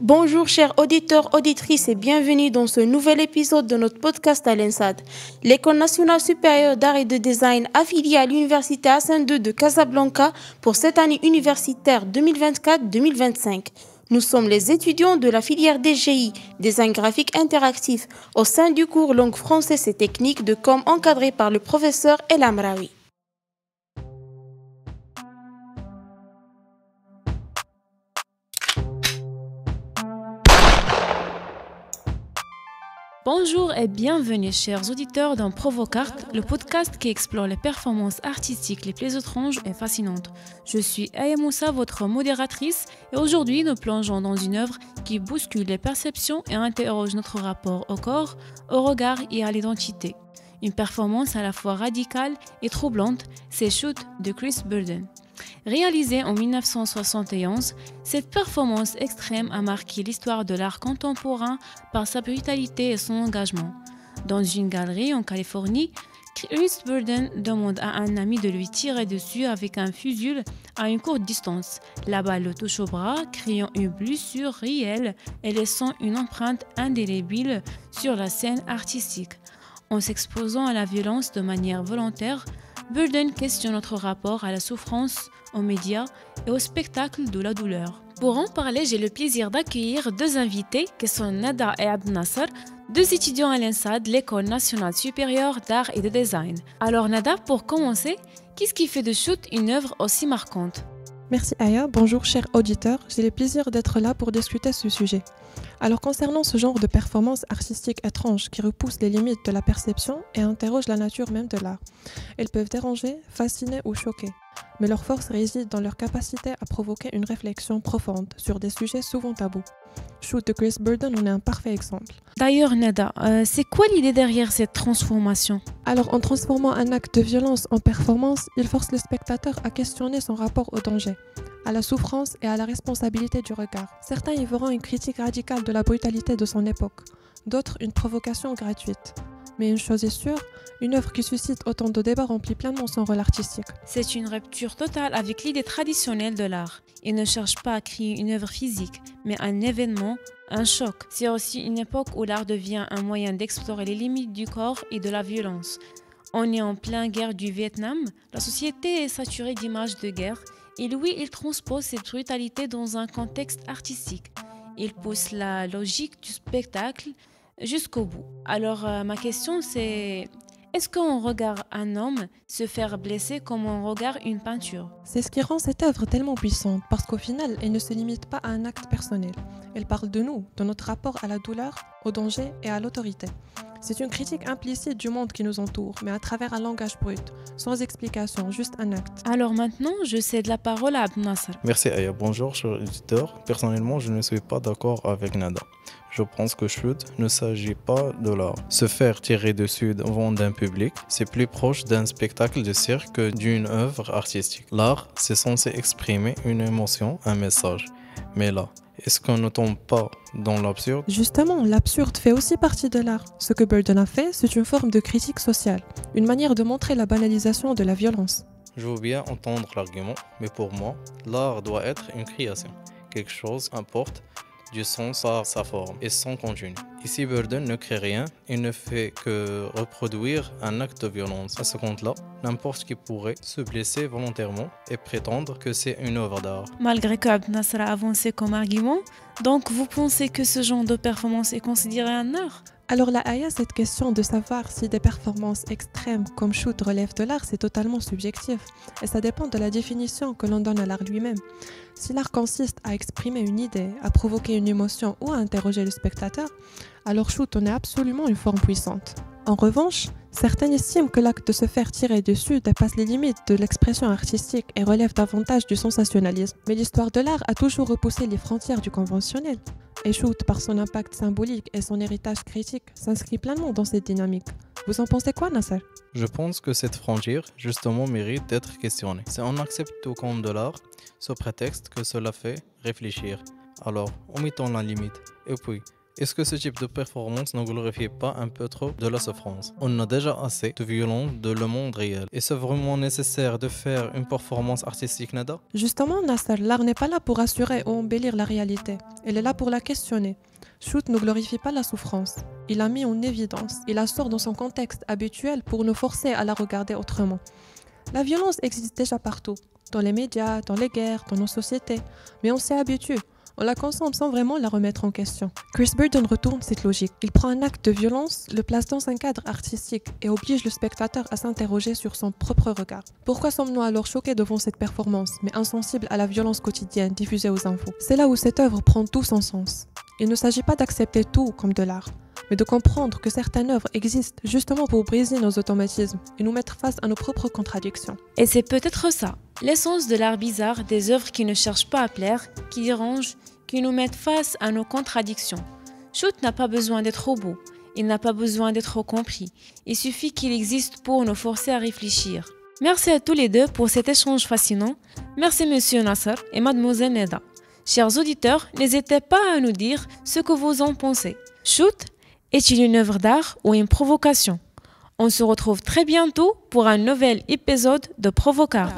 Bonjour chers auditeurs, auditrices et bienvenue dans ce nouvel épisode de notre podcast à l'ENSAD. L'École nationale supérieure d'art et de design affiliée à l'Université Hassan II de Casablanca pour cette année universitaire 2024-2025. Nous sommes les étudiants de la filière DGI, Design graphique interactif, au sein du cours langue française et technique de com encadré par le professeur El Amraoui. Bonjour et bienvenue chers auditeurs dans Provocart, le podcast qui explore les performances artistiques les plus étranges et fascinantes. Je suis Aya Moussa, votre modératrice, et aujourd'hui nous plongeons dans une œuvre qui bouscule les perceptions et interroge notre rapport au corps, au regard et à l'identité. Une performance à la fois radicale et troublante, c'est Shoot de Chris Burden. Réalisée en 1971, cette performance extrême a marqué l'histoire de l'art contemporain par sa brutalité et son engagement. Dans une galerie en Californie, Chris Burden demande à un ami de lui tirer dessus avec un fusil à une courte distance. La balle le touche au bras, créant une blessure réelle et laissant une empreinte indélébile sur la scène artistique. En s'exposant à la violence de manière volontaire, Burden questionne notre rapport à la souffrance, aux médias et au spectacle de la douleur. Pour en parler, j'ai le plaisir d'accueillir deux invités qui sont Nada et Abd Nasser, deux étudiants à l'ENSAD, l'École nationale supérieure d'art et de design. Alors Nada, pour commencer, qu'est-ce qui fait de Shoot une œuvre aussi marquante ? Merci Aya, bonjour chers auditeurs, j'ai le plaisir d'être là pour discuter ce sujet. Alors concernant ce genre de performance artistique étrange qui repousse les limites de la perception et interroge la nature même de l'art, elles peuvent déranger, fasciner ou choquer. Mais leur force réside dans leur capacité à provoquer une réflexion profonde sur des sujets souvent tabous. Shoot de Chris Burden en est un parfait exemple. D'ailleurs Nada, c'est quoi l'idée derrière cette transformation ? Alors en transformant un acte de violence en performance, il force le spectateur à questionner son rapport au danger, à la souffrance et à la responsabilité du regard. Certains y verront une critique radicale de la brutalité de son époque, d'autres une provocation gratuite. Mais une chose est sûre, une œuvre qui suscite autant de débats remplit pleinement son rôle artistique. C'est une rupture totale avec l'idée traditionnelle de l'art. Il ne cherche pas à créer une œuvre physique, mais un événement, un choc. C'est aussi une époque où l'art devient un moyen d'explorer les limites du corps et de la violence. On est en pleine guerre du Vietnam, la société est saturée d'images de guerre, et lui, il transpose cette brutalité dans un contexte artistique. Il pousse la logique du spectacle jusqu'au bout. Alors ma question c'est, est-ce qu'on regarde un homme se faire blesser comme on regarde une peinture ? C'est ce qui rend cette œuvre tellement puissante, parce qu'au final, elle ne se limite pas à un acte personnel. Elle parle de nous, de notre rapport à la douleur, au danger et à l'autorité. C'est une critique implicite du monde qui nous entoure, mais à travers un langage brut, sans explication, juste un acte. Alors maintenant, je cède la parole à Abd Nasser. Merci Aya, bonjour chers auditeurs. Personnellement, je ne suis pas d'accord avec Nada. Je pense que Shoot ne s'agit pas de l'art. Se faire tirer dessus devant d'un public, c'est plus proche d'un spectacle de cirque que d'une œuvre artistique. L'art, c'est censé exprimer une émotion, un message. Mais là, est-ce qu'on ne tombe pas dans l'absurde ? Justement, l'absurde fait aussi partie de l'art. Ce que Burden a fait, c'est une forme de critique sociale, une manière de montrer la banalisation de la violence. Je veux bien entendre l'argument, mais pour moi, l'art doit être une création. Quelque chose importe du sens par sa forme et son contenu. Ici, Burden ne crée rien, il ne fait que reproduire un acte de violence. À ce compte-là, n'importe qui pourrait se blesser volontairement et prétendre que c'est une œuvre d'art. Malgré que Abd Nasser a avancé comme argument, donc vous pensez que ce genre de performance est considéré un art ? Alors là, Aya, cette question de savoir si des performances extrêmes comme Shoot relèvent de l'art, c'est totalement subjectif. Et ça dépend de la définition que l'on donne à l'art lui-même. Si l'art consiste à exprimer une idée, à provoquer une émotion ou à interroger le spectateur, alors Shoot en est absolument une forme puissante. En revanche, certains estiment que l'acte de se faire tirer dessus dépasse les limites de l'expression artistique et relève davantage du sensationnalisme. Mais l'histoire de l'art a toujours repoussé les frontières du conventionnel. Et Shoot, par son impact symbolique et son héritage critique, s'inscrit pleinement dans cette dynamique. Vous en pensez quoi, Nasser ? Je pense que cette frontière, justement, mérite d'être questionnée. Si on accepte tout comme de l'art, sous prétexte que cela fait réfléchir, alors omettons la limite. Et puis, Est-ce que ce type de performance ne glorifie pas un peu trop de la souffrance? On a déjà assez de violence dans le monde réel. Est-ce vraiment nécessaire de faire une performance artistique, Nada? Justement, Nasser, l'art n'est pas là pour assurer ou embellir la réalité. Elle est là pour la questionner. Shoot ne glorifie pas la souffrance. Il l'a mis en évidence. Il la sort dans son contexte habituel pour nous forcer à la regarder autrement. La violence existe déjà partout, dans les médias, dans les guerres, dans nos sociétés. Mais on s'y habitue. On la consomme sans vraiment la remettre en question. Chris Burden retourne cette logique. Il prend un acte de violence, le place dans un cadre artistique et oblige le spectateur à s'interroger sur son propre regard. Pourquoi sommes-nous alors choqués devant cette performance, mais insensibles à la violence quotidienne diffusée aux infos? C'est là où cette œuvre prend tout son sens. Il ne s'agit pas d'accepter tout comme de l'art, mais de comprendre que certaines œuvres existent justement pour briser nos automatismes et nous mettre face à nos propres contradictions. Et c'est peut-être ça, l'essence de l'art bizarre, des œuvres qui ne cherchent pas à plaire, qui dérangent, qui nous mettent face à nos contradictions. Shoot n'a pas besoin d'être au bout, il n'a pas besoin d'être compris, il suffit qu'il existe pour nous forcer à réfléchir. Merci à tous les deux pour cet échange fascinant. Merci Monsieur Nasser et Mademoiselle Neda. Chers auditeurs, n'hésitez pas à nous dire ce que vous en pensez. Shoot est-il une œuvre d'art ou une provocation? On se retrouve très bientôt pour un nouvel épisode de Provocart.